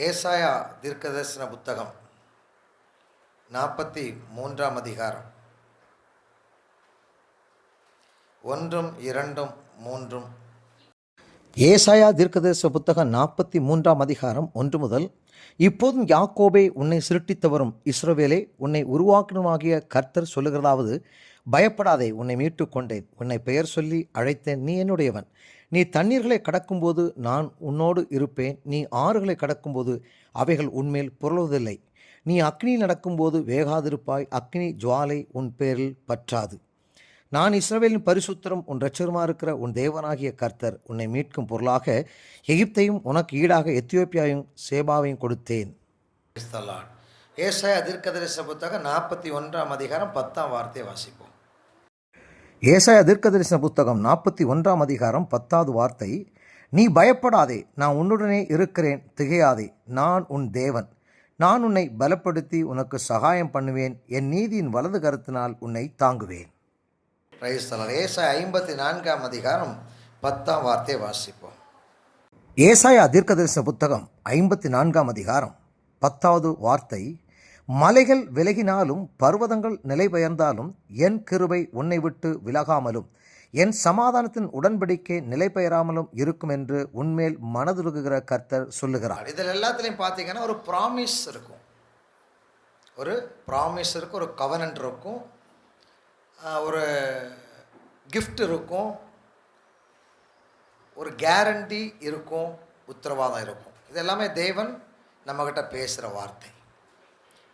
ஏசாயா தீர்க்கதரிசன புத்தகம் 43ஆம் அதிகாரம் 1, 2, 3. ஏசாயா தீர்க்கதரிசன புத்தகம் 43ஆம் அதிகாரம் 1 முதல். இப்போதும் யாக்கோபே, உன்னை சிருஷ்டித்தவரும் இஸ்ரவேலே, உன்னை உருவாக்கணுமாகிய கர்த்தர் சொல்லுகிறதாவது, பயப்படாதே, உன்னை மீட்டு கொண்டேன், உன்னை பெயர் சொல்லி அழைத்தேன், நீ என்னுடையவன். நீ தண்ணீர்களை கடக்கும்போது நான் உன்னோடு இருப்பேன், நீ ஆறுகளை கடக்கும்போது அவைகள் உன்மேல் புரளுவதில்லை. நீ அக்னியில் நடக்கும்போது வேகாதிருப்பாய், அக்னி ஜுவாலை உன் பேரில் பற்றாது. நான் இஸ்ரவேலின் பரிசுத்தரும் உன் இரட்சகருமா இருக்கிற உன் தேவனாகிய கர்த்தர். உன்னை மீட்கும் பொருளாக எகிப்தையும் உனக்கு ஈடாக எத்தியோப்பியாவையும் சேபாவையும் கொடுத்தேன். ஏசாயா தீர்க்கதரிசன புத்தகம் 41ஆம் அதிகாரம் 10ஆம் வார்த்தையை வாசிப்போம். ஏசாயா தீர்க்கதரிசன புத்தகம் 41ஆம் அதிகாரம் 10வது வார்த்தை. நீ பயப்படாதே, நான் உன்னுடனே இருக்கிறேன், திகையாதே, நான் உன் தேவன். நான் உன்னை பலப்படுத்தி உனக்கு சகாயம் பண்ணுவேன், என் நீதியின் வலது கரத்தினால் உன்னை தாங்குவேன். ஏசாயா 54ஆம் அதிகாரம் 10ஆம் வார்த்தையை வாசிப்போம். ஏசாயா தீர்க்கதரிசன புத்தகம் 54ஆம் அதிகாரம் 10வது வார்த்தை. மலைகள் விலகினாலும் பர்வதங்கள் நிலை பெயர்ந்தாலும் என் கிருபை உன்னை விட்டு விலகாமலும் என் சமாதானத்தின் உடன்படிக்கை நிலை பெயராமலும் இருக்கும் என்று உன்மேல் மனதுருகுகிற கர்த்தர் சொல்லுகிறார். இதில் எல்லாத்துலேயும் பார்த்தீங்கன்னா ஒரு ப்ராமிஸ் இருக்கும், ஒரு கவனன்ட் இருக்கும், ஒரு கிஃப்ட் இருக்கும், ஒரு கேரண்டி இருக்கும், உத்தரவாதம் இருக்கும். இது எல்லாமே தேவன் நம்மக்கிட்ட பேசுகிற வார்த்தை.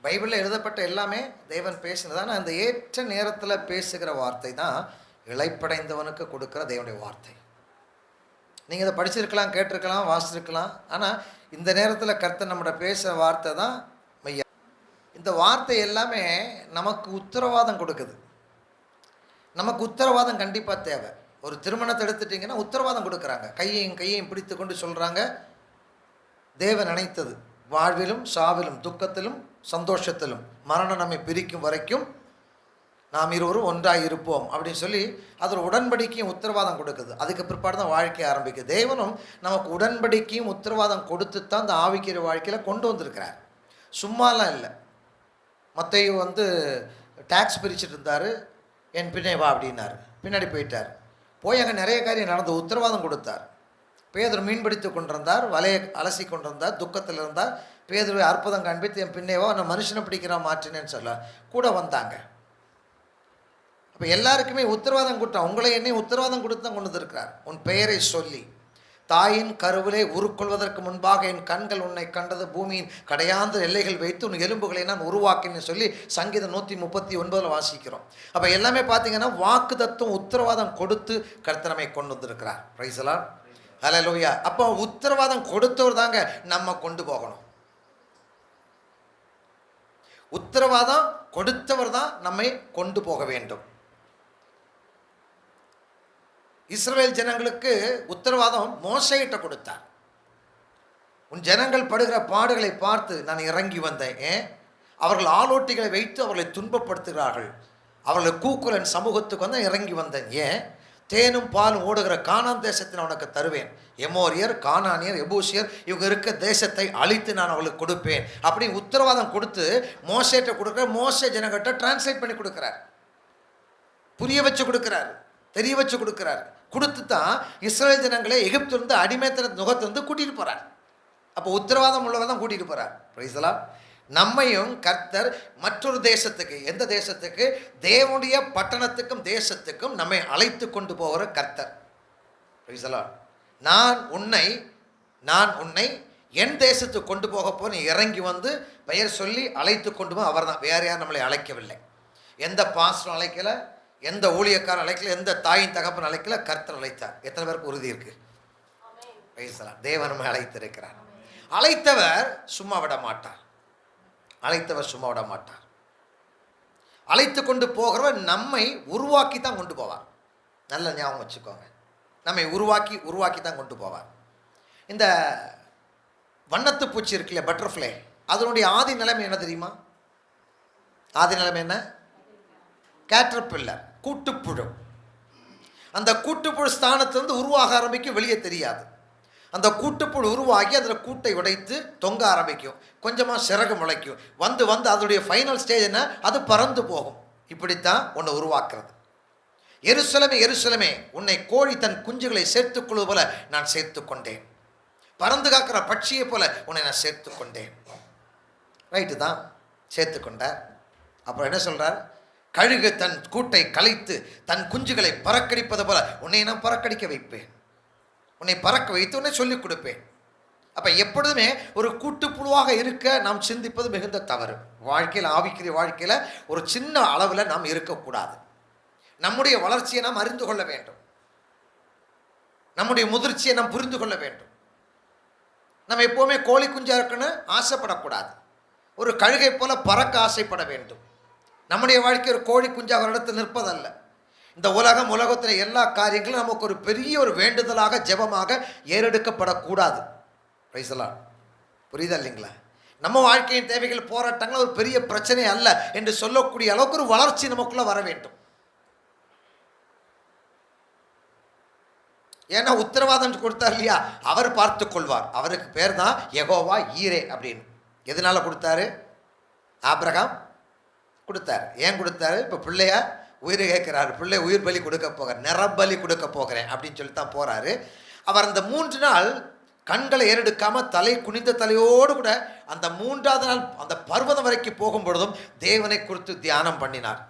பைபிளில் எழுதப்பட்ட எல்லாமே தேவன் பேசினதான அந்த ஏற்ற நேரத்தில் பேசுகிற வார்த்தை தான் இளைப்படைந்தவனுக்கு கொடுக்குற தேவனுடைய வார்த்தை. நீங்கள் இதை படிச்சிருக்கலாம், கேட்டிருக்கலாம், வாசிச்சிருக்கலாம். ஆனால் இந்த நேரத்தில் கர்த்தர் நம்மகிட்ட பேசுகிற வார்த்தை தான் மையா. இந்த வார்த்தை எல்லாமே நமக்கு உத்தரவாதம் கொடுக்குது. நமக்கு உத்தரவாதம் கண்டிப்பாக தேவை. ஒரு திருமணத்தை எடுத்துட்டிங்கன்னா உத்தரவாதம் கொடுக்குறாங்க. கையையும் பிடித்து கொண்டு சொல்கிறாங்க, தேவன் நினைத்தது வாழ்விலும் சாவிலும் துக்கத்திலும் சந்தோஷத்திலும் மரணம் நம்மை பிரிக்கும் வரைக்கும் நாம் இருவரும் ஒன்றாக இருப்போம் அப்படின்னு சொல்லி அது ஒரு உடன்படிக்கையும் உத்தரவாதம் கொடுக்குது. அதுக்கு பிற்பாடு தான் வாழ்க்கை ஆரம்பிக்குது. தேவனும் நமக்கு உடன்படிக்கையும் உத்தரவாதம் கொடுத்து தான் இந்த ஆவிக்கிற வாழ்க்கையில் கொண்டு வந்திருக்கிறார். சும்மாலாம் இல்லை. மத்தேயு டேக்ஸ் பிரிச்சுட்டு இருந்தார், என் பின்னே வா அப்படின்னாரு, பின்னாடி போயிட்டார். போய் அங்கே நிறைய காரியம் நடந்து உத்தரவாதம் கொடுத்தார். பேதுரு மீன் பிடித்து கொண்டிருந்தார், வலையை அலசி கொண்டிருந்தார், துக்கத்தில் இருந்தார். பேதுருவை அற்புதம் காண்பித்து என் பின்னேவா நான் மனுஷனை பிடிக்கிறான் மாற்றினேன்னு சொல்ல கூட வந்தாங்க. அப்போ எல்லாருக்குமே உத்தரவாதம் கொடுத்தான். உங்களை என்னையும் உத்தரவாதம் கொடுத்து தான் கொண்டு வந்திருக்கிறார். உன் பெயரை சொல்லி தாயின் கருவிலே உருக்கொள்வதற்கு முன்பாக என் கண்கள் உன்னை கண்டது, பூமியின் கடையாந்த எல்லைகள் வைத்து உன் எலும்புகளை நான் உருவாக்கினேன்னு சொல்லி சங்கீதம் 139 வாசிக்கிறோம். அப்போ எல்லாமே பார்த்தீங்கன்னா வாக்கு தத்துவம் உத்தரவாதம் கொடுத்து கர்த்தரமை கொண்டு வந்திருக்கிறார். பிரைஸ் தி லார்ட், ஹல்லேலூயா. அப்போ உத்தரவாதம் கொடுத்தவர் தாங்க நம்ம கொண்டு போகணும். உத்தரவாதம் கொடுத்தவர் தான் நம்மை கொண்டு போக வேண்டும். இஸ்ரவேல் ஜனங்களுக்கு உத்தரவாதம் மோசேயிட்ட கொடுத்தார். உன் ஜனங்கள் படுகிற பாடுகளை பார்த்து நான் இறங்கி வந்தேன். அவர்கள் ஆலோட்டிகளை வைத்து அவர்களை துன்பப்படுத்துகிறார்கள். அவர்களை கூக்குலன் சமூகத்துக்கு வந்து இறங்கி வந்தேன். ஏன்? தேனும் பாலும் ஓடுகிற கானான் தேசத்தை நான் உனக்கு தருவேன். எமோரியர், கானானியர், எபூசியர் இவங்க இருக்க தேசத்தை அழித்து நான் அவளுக்கு கொடுப்பேன் அப்படி உத்தரவாதம் கொடுத்து மோசேட்ட கொடுக்குற. மோசே ஜனங்கிட்ட டிரான்ஸ்லேட் பண்ணி கொடுக்குறார், புரிய வச்சு கொடுக்குறாரு, தெரிய வச்சு கொடுக்குறாரு. கொடுத்து தான் இஸ்ரவேல் ஜனங்களை எகிப்திலிருந்து அடிமைத்தன நுகத்திலிருந்து கூட்டிகிட்டு போகிறார். அப்போ உத்தரவாதம் உள்ளவர் தான் கூட்டிகிட்டு போகிறார். Price the Lord. நம்மையும் கர்த்தர் மற்றொரு தேசத்துக்கு, எந்த தேசத்துக்கு? தேவனுடைய பட்டணத்துக்கும் தேசத்துக்கும் நம்மை அழைத்து கொண்டு போகிற கர்த்தர். Price the Lord. நான் உன்னை என் தேசத்துக்கு கொண்டு போக போய் இறங்கி வந்து பெயர் சொல்லி அழைத்து கொண்டு போய் அவர் தான். வேறு யார் நம்மளை அழைக்கவில்லை. எந்த பாஸ்டரும் அழைக்கல, எந்த ஊழியக்காரன் அழைக்கல, எந்த தாயின் தகப்பன் அழைக்கல, கர்த்தர் அழைத்தார். எத்தனை பேருக்கு உறுதி இருக்கு? Price the Lord. தேவன் நம்மை அழைத்திருக்கிறார். அழைத்தவர் சும்மா விட மாட்டார். அழைத்து கொண்டு போகிறவர் நம்மை உருவாக்கி தான் கொண்டு போவார். நல்ல ஞாபகம் வச்சுக்கோங்க, நம்மை உருவாக்கி தான் கொண்டு போவார். இந்த வண்ணத்து பூச்சி இருக்கு இல்லையா, பட்டர்ஃப்ளை, அதனுடைய ஆதி நிலைமை என்ன தெரியுமா? ஆதி நிலைமை என்ன? கேட்டர்பில்லர், கூட்டுப்புழு. அந்த கூட்டுப்புழு ஸ்தானத்திலிருந்து உருவாக ஆரம்பிக்கும், வெளியே தெரியாது. அந்த கூட்டுப்புழு உருவாகி அதில் கூட்டை உடைத்து தொங்க ஆரம்பிக்கும். கொஞ்சமாக சிறகு முளைக்கும். வந்து வந்து அதனுடைய ஃபைனல் ஸ்டேஜ் என்ன, அது பறந்து போகும். இப்படித்தான் உன்னை உருவாக்குறது. எருசலமே எருசலமே, உன்னை கோழி தன் குஞ்சுகளை சேர்த்துக்கொள்வது போல நான் சேர்த்து கொண்டேன். பறந்து காக்கிற பட்சியை போல உன்னை நான் சேர்த்து கொண்டேன். ரைட்டு தான், சேர்த்து கொண்டார். அப்புறம் என்ன சொல்றார், கழுகு தன் கூட்டை கலைத்து தன் குஞ்சுகளை பறக்கடிப்பது போல உன்னை நான் பறக்கடிக்க வைப்பேன். உன்னை பறக்க வைத்து உன்னை சொல்லிக் கொடுப்பேன். அப்போ எப்பொழுதுமே ஒரு கூட்டுப்புழுவாக இருக்க நாம் சிந்திப்பது மிகுந்த தவறு. வாழ்க்கையில், ஆவிக்குரிய வாழ்க்கையில் ஒரு சின்ன அளவில் நாம் இருக்கக்கூடாது. நம்முடைய வளர்ச்சியை நாம் அறிந்து கொள்ள வேண்டும். நம்முடைய முதிர்ச்சியை நாம் புரிந்து கொள்ள வேண்டும். நம்ம எப்போவுமே கோழி குஞ்சா இருக்குன்னு ஆசைப்படக்கூடாது. ஒரு கழுகை போல பறக்க ஆசைப்பட வேண்டும். நம்முடைய வாழ்க்கை ஒரு கோழி குஞ்சாக ஒரு இடத்தில் நிற்பதல்ல. இந்த உலகத்தில் எல்லா காரியங்களும் நமக்கு ஒரு பெரிய ஒரு வேண்டுதலாக ஜெபமாக ஏறெடுக்கப்படக்கூடாது. பிரைசலாம், புரியுதா இல்லைங்களா? நம்ம வாழ்க்கையின் தேவைகள், போராட்டங்கள் ஒரு பெரிய பிரச்சனை அல்ல என்று சொல்லக்கூடிய அளவுக்கு ஒரு வளர்ச்சி நமக்குள்ள வர வேண்டும். ஏன்னா உத்தரவாதம் கொடுத்தார் இல்லையா, அவர் பார்த்து கொள்வார். அவருக்கு பேர் தான் யெகோவா ஈரே அப்படின்னு. எதனால கொடுத்தாரு? ஆபிரகாம் கொடுத்தார். ஏன் கொடுத்தாரு? இப்போ பிள்ளையா உயிரை கேட்கிறாரு. பிள்ளை உயிர் பலி கொடுக்க போகிறார், நிறபலி கொடுக்க போகிறேன் அப்படின்னு சொல்லி தான் போறாரு. அவர் அந்த 3 நாள் கண்களை ஏறெடுக்காம தலை குனிந்த தலையோடு கூட அந்த 3ஆவது நாள் அந்த பர்வதம் வரைக்கும் போகும் பொழுதும் தேவனை குறித்து தியானம் பண்ணினார்.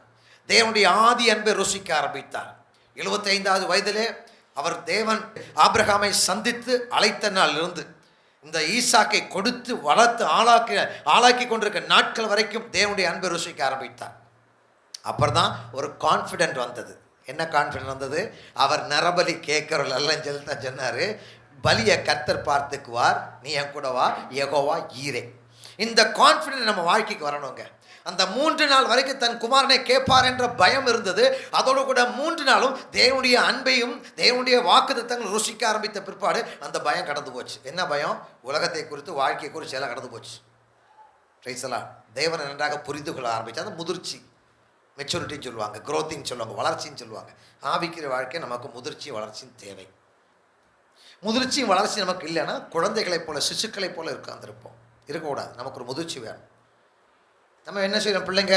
தேவனுடைய ஆதி அன்பை ருசிக்க ஆரம்பித்தார். 75வது வயதிலே அவர் தேவன் ஆபிரகாமை சந்தித்து அழைத்த நாள் இருந்து இந்த ஈசாக்கை கொடுத்து வளர்த்து ஆளாக்கி கொண்டிருக்க நாட்கள் வரைக்கும் தேவனுடைய அன்பை ருசிக்க ஆரம்பித்தார். அப்புறம் தான் ஒரு கான்ஃபிடென்ட் வந்தது. என்ன கான்ஃபிடென்ட் வந்தது? அவர் நரபலி கேட்கறவள் அல்லன்னு சொல்லி தான் சொன்னார். பலியை கர்த்தர் பார்த்துக்குவார், நீ என் கூட வா, யெகோவா ஈரே. இந்த கான்ஃபிடென்ட் நம்ம வாழ்க்கைக்கு வரணுங்க. அந்த 3 நாள் வரைக்கும் தன் குமாரனை கேட்பார் என்ற பயம் இருந்தது. அதோடு கூட 3 நாளும் தேவனுடைய அன்பையும் தேவனுடைய வாக்குத்தத்தங்கள் ருசிக்க ஆரம்பித்த பிற்பாடு அந்த பயம் கடந்து போச்சு. என்ன பயம்? உலகத்தை குறித்து, வாழ்க்கையை குறித்து எல்லாம் கடந்து போச்சு. ரைசலாம், தேவனை நன்றாக புரிந்து கொள்ள ஆரம்பிச்சு. அந்த முதிர்ச்சி, மெச்சூரிட்டின்னு சொல்லுவாங்க, க்ரோத்தின்னு சொல்லுவாங்க, வளர்ச்சின்னு சொல்லுவாங்க. ஆவிக்கிற வாழ்க்கை நமக்கு முதிர்ச்சியும் வளர்ச்சியும் தேவை. முதிர்ச்சியும் வளர்ச்சி நமக்கு இல்லைன்னா குழந்தைகளைப் போல, சிசுக்களைப் போல இருப்போம். இருக்கக்கூடாது. நமக்கு ஒரு முதிர்ச்சி வேணும். நம்ம என்ன செய்யணும்? பிள்ளைங்க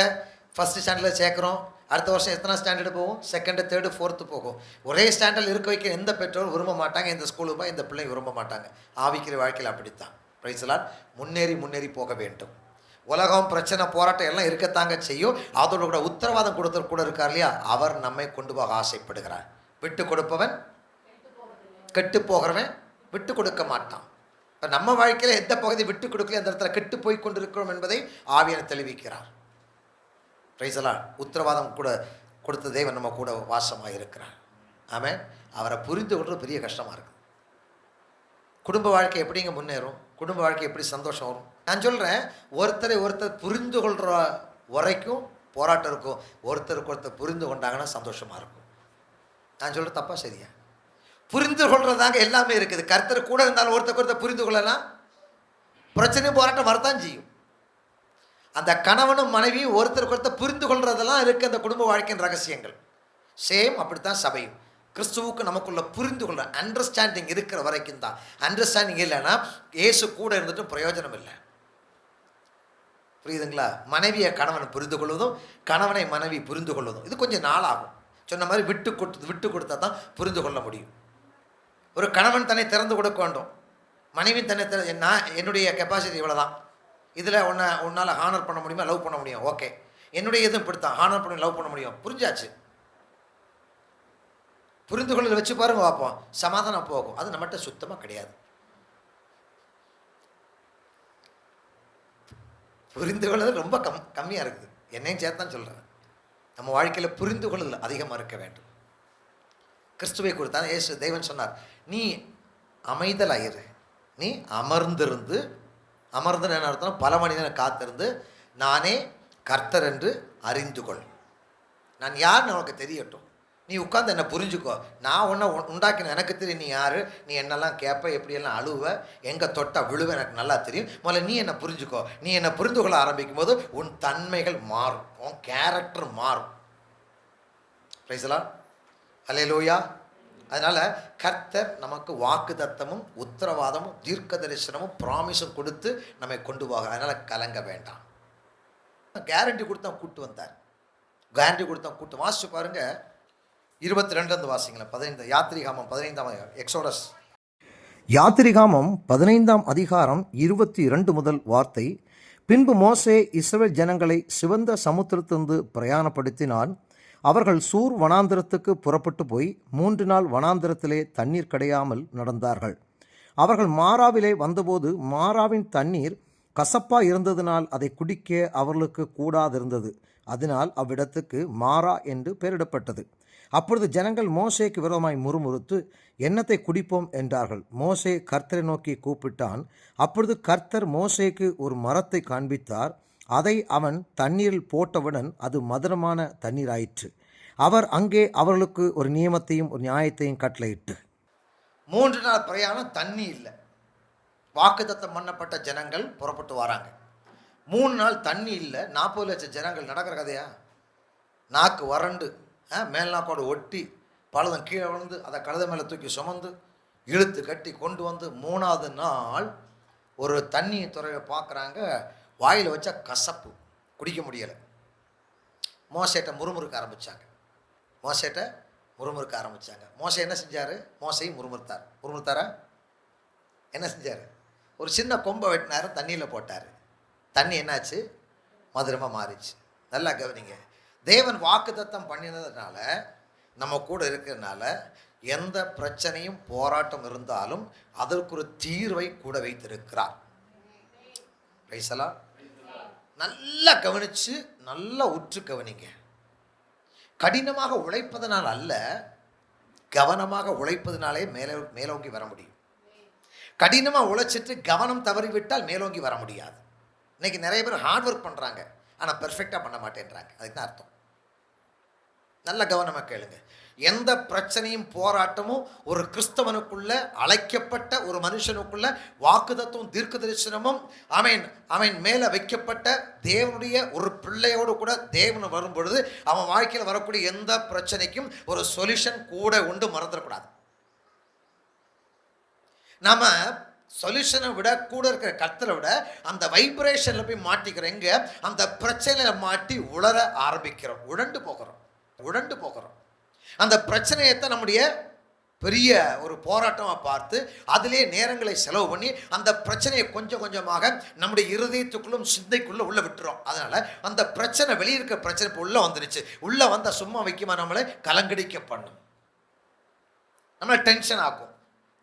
ஃபஸ்ட்டு ஸ்டாண்டர்டில் சேர்க்குறோம், அடுத்த வருஷம் எத்தனை ஸ்டாண்டர்டு போகும்? 2nd, 3rd, 4th போகும். ஒரே ஸ்டாண்டர்டில் இருக்க வைக்க எந்த பெற்றோரும் விரும்ப மாட்டாங்க. இந்த ஸ்கூலுக்கு போய் இந்த பிள்ளைங்க விரும்ப மாட்டாங்க. ஆவிக்கிற வாழ்க்கையில் அப்படித்தான். பிரைஸ்லாட், முன்னேறி போக வேண்டும். உலகம், பிரச்சனை, போராட்டம் எல்லாம் இருக்கத்தாங்க செய்யும். அதோட கூட உத்தரவாதம் கொடுத்தவர் கூட இருக்கார் இல்லையா, அவர் நம்மை கொண்டு போக ஆசைப்படுகிறார். விட்டு கொடுப்பவன் கெட்டு போகிறவன் விட்டு கொடுக்க மாட்டான். இப்போ நம்ம வாழ்க்கையில் எந்த பகுதி விட்டு கொடுக்கல, அந்த இடத்துல கெட்டு போய் கொண்டிருக்கிறோம் என்பதை ஆவியானவர் தெளிவிக்கிறார். பிரைஸ்லாட், உத்தரவாதம் கூட கொடுத்த தேவன் நம்ம கூட வாசமாக இருக்கிறார். ஆமென். அவரை புரிந்து கொள்வது பெரிய கஷ்டமாக இருக்குது. குடும்ப வாழ்க்கை எப்படிங்க முன்னேறும்? குடும்ப வாழ்க்கை எப்படி சந்தோஷம் வரும்? நான் சொல்கிறேன், ஒருத்தர் புரிந்து கொள்கிற வரைக்கும் போராட்டம் இருக்கும். ஒருத்தருக்கு ஒருத்தர் புரிந்து கொண்டாங்கன்னா சந்தோஷமாக இருக்கும். நான் சொல்கிறது தப்பா சரியா? புரிந்து கொள்றதாங்க எல்லாமே இருக்குது. கர்த்தர் கூட இருந்தாலும் ஒருத்தர் புரிந்து கொள்ளலாம், பிரச்சனையும் போராட்டம் வரத்தான் செய்யும். அந்த கணவனும் மனைவியும் ஒருத்தருக்கு புரிந்து கொள்றதெல்லாம் இருக்குது அந்த குடும்ப வாழ்க்கையின் ரகசியங்கள். சேம் அப்படித்தான் சபையும். கிறிஸ்துவுக்கு நமக்குள்ள புரிந்து கொள்ள அண்டர்ஸ்டாண்டிங் இருக்கிற வரைக்கும் தான். அண்டர்ஸ்டாண்டிங் இல்லைன்னா இயேசு கூட இருந்துட்டு பிரயோஜனம் இல்லை. புரியுதுங்களா? மனைவியை கணவனை புரிந்து கொள்வதும் கணவனை மனைவி புரிந்து கொள்வதும் இது கொஞ்சம் நாளாகும். சொன்ன மாதிரி விட்டு கொடுத்தா தான் புரிந்து கொள்ள முடியும். ஒரு கணவன் தன்னை திறந்து கொடுக்க வேண்டும், மனைவி தன்னை நான் என்னுடைய கெப்பாசிட்டி இவ்வளோ தான், இதில் உன்னால் ஹானர் பண்ண முடியுமா, லவ் பண்ண முடியும், ஓகே. என்னுடைய எதுவும் இப்படித்தான், ஹானர் பண்ணி லவ் பண்ண முடியும், புரிஞ்சாச்சு. புரிந்து கொள்ள வச்சு பாருங்க, பார்ப்போம், சமாதானம் போகும். அது நம்மகிட்ட சுத்தமாக கிடையாது. புரிந்து கொள்ளுதல் ரொம்ப கம்மியாக இருக்குது. என்னையும் சேர்த்தான் சொல்கிறேன். நம்ம வாழ்க்கையில் புரிந்து கொள்ளுதல் அதிகமாக இருக்க வேண்டும். கிறிஸ்துவை கொடுத்தான் இயேசு தேவன் சொன்னார், நீ அமைதலாயிரு, நீ அமர்ந்து என்ன அர்த்தம்? பல மணி நேரம் காத்திருந்து நானே கர்த்தர் என்று அறிந்து கொள். நான் யாருன்னு உனக்கு தெரியட்டும். நீ உட்காந்து என்னை புரிஞ்சுக்கோ. நான் உன்னை உண்டாக்கின எனக்கு தெரியும் நீ யார், நீ என்னெல்லாம் கேட்ப, எப்படியெல்லாம் அழுவ, எங்கே தொட்டா விழுவ எனக்கு நல்லா தெரியும். முதல்ல நீ என்னை புரிஞ்சுக்கோ. நீ என்னை புரிந்து கொள்ள ஆரம்பிக்கும் போது உன் தன்மைகள் மாறும், உன் கேரக்டர் மாறும். Praise the lord. அல்லேலூயா. அதனால கர்த்தர் நமக்கு வாக்குத்தத்தமும் உத்தரவாதமும் தீர்க்க தரிசனமும் ப்ராமிஸும் கொடுத்து நம்மை கொண்டு போக. அதனால கலங்க வேண்டாம். கேரண்டி கொடுத்தா கூட்டு வந்தார். கேரண்டி கொடுத்தா கூட்டு வாசிச்சு பாருங்க. 22 வாசிங்களேன். 15 யாத்திரிகாமம் 15 எக்ஸோடஸ். யாத்திரிகாமம் 15ஆம் அதிகாரம் 22 முதல் வார்த்தை. பின்பு மோசே இஸ்ரவேல் ஜனங்களை சிவந்த சமுத்திரத்திலிருந்து பிரயாணப்படுத்தினான். அவர்கள் சூர் வனாந்திரத்துக்கு புறப்பட்டு போய் 3 நாள் வனாந்திரத்திலே தண்ணீர் கிடையாமல் நடந்தார்கள். அவர்கள் மாராவிலே வந்தபோது மாராவின் தண்ணீர் கசப்பா இருந்ததினால் அதை குடிக்க அவர்களுக்கு கூடாதிருந்தது. அதனால் அவ்விடத்துக்கு மாரா என்று பெயரிடப்பட்டது. அப்பொழுது ஜனங்கள் மோசேக்கு விரோதமாய் முறுமுறுத்து என்னத்தை குடிப்போம் என்றார்கள். மோசே கர்த்தரை நோக்கி கூப்பிட்டான். அப்பொழுது கர்த்தர் மோசேக்கு ஒரு மரத்தை காண்பித்தார். அதை அவன் தண்ணீரில் போட்டவுடன் அது மதுரமான தண்ணீராயிற்று. அவர் அங்கே அவர்களுக்கு ஒரு நியமத்தையும் ஒரு நியாயத்தையும் கட்டளையிட்டு. 3 நாள் பிரயாணம், தண்ணி இல்லை. வாக்குத்தத்தம் பண்ணப்பட்ட ஜனங்கள் புறப்பட்டு வராங்க. 3 நாள் தண்ணி இல்லை. 40 லட்சம் ஜனங்கள். நடக்கிற கதையா? நாக்கு வறண்டு மேல்நாக்கோடு ஒட்டி பழுதம் கீழே விழுந்து அதை கழுத மேலே தூக்கி சுமந்து இழுத்து கட்டி கொண்டு வந்து 3ஆவது நாள் ஒரு தண்ணி துறையை பார்க்குறாங்க. வாயில் வச்சா கசப்பு, குடிக்க முடியலை. மோசேட்ட முறுமுறுக்க ஆரம்பித்தாங்க. மோசே என்ன செஞ்சார்? மோசையும் முறுமுறுத்தாரா? என்ன செஞ்சார்? ஒரு சின்ன கொம்பை வெட்டினார், தண்ணியில் போட்டார். தண்ணி என்னாச்சு? மதுரமாக மாறிச்சு. நல்லா கவனிங்க. தேவன் வாக்குத்தத்தம் பண்ணினதுனால, நம்ம கூட இருக்கிறதுனால, எந்த பிரச்சனையும் போராட்டம் இருந்தாலும் அதற்கு ஒரு தீர்வை கூட வைத்திருக்கிறார். பேசலாம். நல்லா கவனிச்சு, நல்லா உற்று கவனிங்க. கடினமாக உழைப்பதனால் அல்ல, கவனமாக உழைப்பதனாலே மேலோங்கி வர முடியும். கடினமாக உழைச்சிட்டு கவனம் தவறிவிட்டால் மேலோங்கி வர முடியாது. இன்னைக்கு நிறைய பேர் ஹார்ட் ஒர்க் பண்ணுறாங்க, ஆனால் பெர்ஃபெக்டாக பண்ண மாட்டேன்றாங்க. அதுக்கு தான் அர்த்தம். நல்ல கவனமாக கேளுங்க. எந்த பிரச்சனையும் போராட்டமும் ஒரு கிறிஸ்தவனுக்குள்ள, அழைக்கப்பட்ட ஒரு மனுஷனுக்குள்ள வாக்குத்தத்தமும் தீர்க்க தரிசனமும் அவன் மேலே வைக்கப்பட்ட தேவனுடைய ஒரு பிள்ளையோடு கூட தேவன் வரும் பொழுது அவன் வாழ்க்கையில் வரக்கூடிய எந்த பிரச்சனைக்கும் ஒரு சொல்யூஷன் கூட உண்டு. மறந்துடக்கூடாது. நாம சொல்யூஷனை விட கூட இருக்கிற கர்த்தரை விட அந்த வைப்ரேஷனில் போய் மாட்டிக்கிறோம். எங்க? அந்த பிரச்சனையில மாட்டி உளர ஆரம்பிக்கிறோம். உழண்டு போகிறோம். அந்த பிரச்சனையைத்தான் நம்முடைய பெரிய ஒரு போராட்டமாக பார்த்து அதிலே நேரங்களை செலவு பண்ணி அந்த பிரச்சனையை கொஞ்சம் கொஞ்சமாக நம்முடைய இருதயத்துக்குள்ளும் சிந்தைக்குள்ளே உள்ள விட்டுறோம். அதனால அந்த பிரச்சனை, வெளியே இருக்கிற பிரச்சனை இப்போ உள்ளே வந்துருச்சு. உள்ளே வந்தால் சும்மா வைக்குமா? நம்மளை கலங்கடிக்க பண்ணும், நம்மளை டென்ஷன் ஆக்கும்.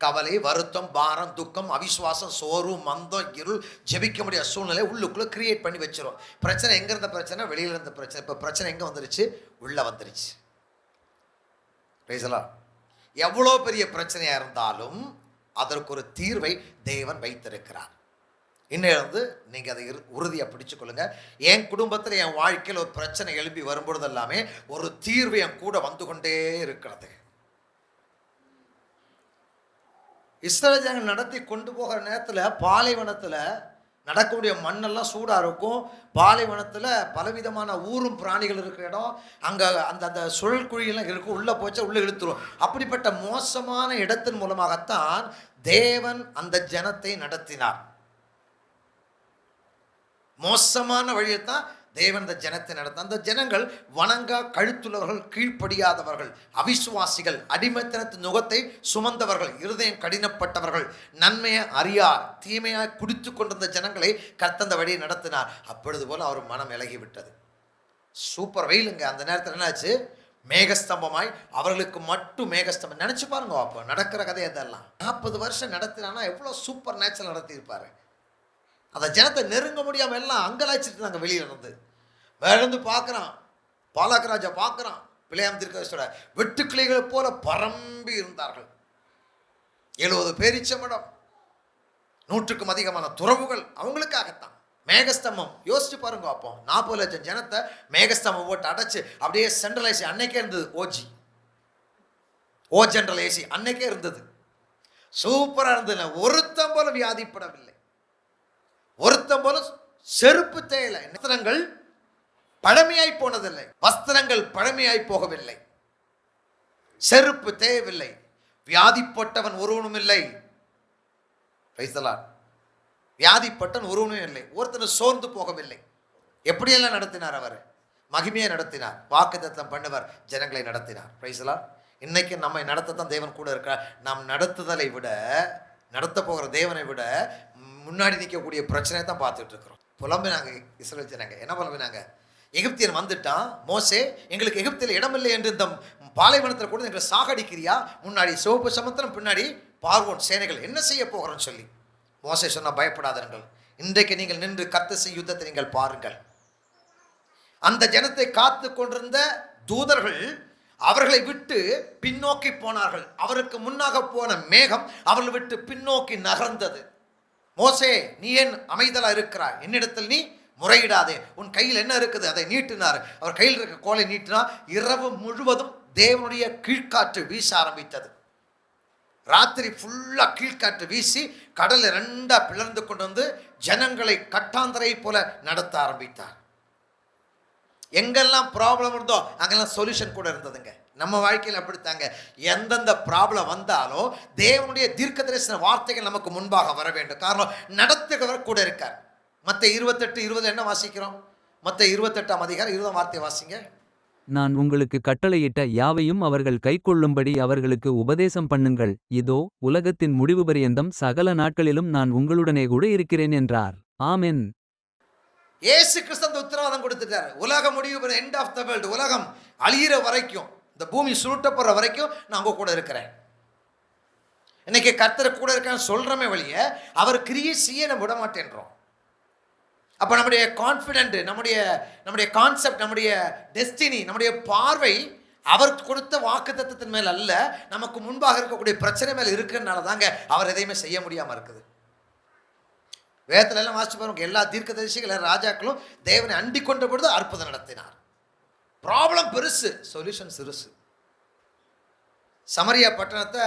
கவலை, வருத்தம், பாரம், துக்கம், அவிசுவாசம், சோர்வு, மந்தம், இருள், ஜெபிக்க முடியாத சூழ்நிலை உள்ளுக்குள்ளே கிரியேட் பண்ணி வச்சிரும். பிரச்சனை எங்கே இருந்த பிரச்சனை? வெளியில் இருந்த பிரச்சனை. இப்போ பிரச்சனை எங்கே வந்துருச்சு? உள்ளே வந்துருச்சு. பேசலாம். எவ்வளோ பெரிய பிரச்சனையாக இருந்தாலும் அதற்கு ஒரு தீர்வை தேவன் வைத்திருக்கிறார். இன்னிலிருந்து நீங்கள் அதை உறுதியாக பிடிச்சுக்கொள்ளுங்க. என் குடும்பத்தில், என் வாழ்க்கையில் ஒரு பிரச்சனை எழுப்பி வரும்பொழுது எல்லாமே ஒரு தீர்வு என் கூட வந்து கொண்டே இருக்கிறது. இஸ்ரவேல் ஜனங்கள் நடத்தி கொண்டு போகிற நேரத்தில் பாலைவனத்தில் நடக்கக்கூடிய மண்ணெல்லாம் சூடாக இருக்கும். பாலைவனத்தில் பலவிதமான ஊரும் பிராணிகள் இருக்கிற இடம். அங்கே அந்த சுழல் குழியெல்லாம் இருக்கும். உள்ளே போச்சா உள்ளே இழுத்துரும். அப்படிப்பட்ட மோசமான இடத்தின் மூலமாகத்தான் தேவன் அந்த ஜனத்தை நடத்தினார். மோசமான வழியைத்தான் தேவன் அந்த ஜனத்தை நடத்த. அந்த ஜனங்கள் வணங்கா கழுத்துள்ளவர்கள், கீழ்ப்படியாதவர்கள், அவிசுவாசிகள், அடிமைத்தனத்தின் நுகத்தை சுமந்தவர்கள், இருதயம் கடினப்பட்டவர்கள், நன்மையை அறியார், தீமையாக குடித்து கொண்டிருந்த ஜனங்களை கர்த்தந்த வழியை நடத்தினார். அப்பொழுது போல அவர் மனம் இலகிவிட்டது. சூப்பர் வெயிலுங்க. அந்த நேரத்தில் என்னாச்சு? மேகஸ்தம்பமாய் அவர்களுக்கு மட்டும் மேகஸ்தம்பம். நினச்சி பாருங்க. அப்போ நடக்கிற கதை அதெல்லாம் 40 வருஷம் நடத்தினான்னா எவ்வளோ சூப்பர் நேச்சுரல் நடத்தியிருப்பாரு. அந்த ஜனத்தை நெருங்க முடியாமல் எல்லாம் அங்கலாய்ச்சிட்டு இருந்தாங்க. வெளியில் இருந்து வேறு பார்க்குறான். பாலாக்கராஜா பார்க்குறான். பிள்ளையாம் தீர்க்கதரிசியோட வெட்டுக்கிளைகளை போல பரம்பி இருந்தார்கள். 70 பேரிச்சமடம், 100க்கும் அதிகமான துறவுகள் அவங்களுக்காகத்தான். மேகஸ்தம்பம் யோசிச்சு பாருங்க. அப்போ 40 லட்சம் ஜனத்தை மேகஸ்தம்பம் போட்டு அடைச்சு அப்படியே சென்ட்ரல் ஏசி அன்னைக்கே இருந்தது. ஓ ஜென்ரல் ஏசி அன்னைக்கே இருந்தது. சூப்பராக இருந்தது. ஒருத்தம் போல வியாதிப்படவில்லை, ஒருத்தம் போல செருப்பு தேயலை. வஸ்திரங்கள் பழமையாய் போனதில்லை, வஸ்திரங்கள் பழமையாய் போகவில்லை, செருப்பு தேயவில்லை. வியாதிப்பட்டவன் ஒருவனும் இல்லை. Price the Lord. வியாதிப்பட்டவன் ஒருவனும் இல்லை. ஒருத்தன் சோர்ந்து போகவில்லை. எப்படியெல்லாம் நடத்தினார் அவர்? மகிமையை நடத்தினார். வாக்குத்தத்தம் பண்ணுவார், ஜனங்களை நடத்தினார். Price the Lord. இன்னைக்கு நம்மை நடத்தத்தான் தேவன் கூட இருக்கிறார். நாம் நடத்துதலை விட, நடத்த போகிற தேவனை விட முன்னாடி நிற்கக்கூடிய பிரச்சனையை தான் பார்த்துட்டு இருக்கிறோம். புலம்பினாங்க இஸ்ரவேல் ஜனங்க. என்ன புலம்பினாங்க? எகிப்தியன் வந்துட்டான், மோசே எங்களுக்கு எகிப்தில் இடமில்லை என்று இந்த பாலைவனத்தில் கூட எங்களை சாகடிக்கிறியா? முன்னாடி சிவப்பு சமுத்திரம், பின்னாடி பார்வோன் சேனைகள், என்ன செய்ய போகிறோன்னு சொல்லி மோசே சொன்னா, பயப்படாதீர்கள், இன்றைக்கு நீங்கள் நின்று கர்த்தர் செய்யும் யுத்தத்தை நீங்கள் பாருங்கள். அந்த ஜனத்தை காத்து கொண்டிருந்த தூதர்கள் அவர்களை விட்டு பின்னோக்கி போனார்கள். அவருக்கு முன்னாக போன மேகம் அவர்களை விட்டு பின்னோக்கி நகர்ந்தது. மோசே, நீ ஏன் அமைதலா இருக்கிறாய்? என்னிடத்தில் நீ முறையிடாதே, உன் கையில் என்ன இருக்குது அதை நீட்டினார். அவர் கையில் இருக்க கோலை நீட்டினார். இரவு முழுவதும் தேவனுடைய கீழ்காற்று வீச ஆரம்பித்தது. ராத்திரி ஃபுல்லா கீழ்காற்று வீசி கடலை ரெண்டா பிளர்ந்து கொண்டு வந்து ஜனங்களை கட்டாந்தரை போல நடத்த ஆரம்பித்தார். எங்கெல்லாம் ப்ராப்ளம் இருந்தோ அங்கெல்லாம் சொல்யூஷன் கூட இருந்ததுங்க. நம்ம வாழ்க்கையில் அப்படித்தாங்க. எந்தெந்த ப்ராப்ளம் வந்தாலும் தேவனுடைய தீர்க்கதரிசன வார்த்தைகள் நமக்கு முன்பாக வர வேண்டும். காரணம், நடத்துகிறவர் கூட இருக்கார். மத்த 28:20 என்ன வாசிக்கிறோம்? மத்த 28ஆம் அதிகாரம் 20ஆம் வார்த்தையை வாசிங்க. நான் உங்களுக்கு கட்டளையிட்ட யாவையும் அவர்கள் கைக்கொள்ளும்படி அவர்களுக்கு உபதேசம் பண்ணுங்கள். இதோ, உலகத்தின் முடிவு பரியந்தம் சகல நாட்களிலும் நான் உங்களுடனே கூட இருக்கிறேன் என்றார். ஆமென். இயேசு கிறிஸ்து அந்த உத்தரவாதம் கொடுத்துட்டார். உலக முடிவு, எண்ட் ஆஃப் த வேர்ல்டு, உலகம் அழியிற வரைக்கும், இந்த பூமி சுருட்டப்படுற வரைக்கும் நான் உங்க கூட இருக்கிறேன். இன்னைக்கு கர்த்தர் கூட இருக்கான்னு சொல்றமே வழிய அவர் கிரியை செய்ய நம்ம விட மாட்டேன்றோம். அப்ப நம்முடைய கான்ஃபிடென்ட், நம்முடைய கான்செப்ட், நம்முடைய டெஸ்டினி, நம்முடைய பார்வை அவர் கொடுத்த வாக்குத்தத்தத்தின் மேல் அல்ல, நமக்கு முன்பாக இருக்கக்கூடிய பிரச்சனை மேல் இருக்கிறதுனால தாங்க அவர் எதையுமே செய்ய முடியாம இருக்குது. வேதத்துல எல்லாம் வாசிச்சு பாருங்க, எல்லா தீர்க்கதரிசிகள், எல்லா ராஜாக்களும் தேவனை அண்டி கொண்ட பொழுது அற்புதம் நடத்தினார். ப்ராப்ளம் பெருசு, சொல்யூஷன் சிறுசு. சமரியா பட்டணத்தை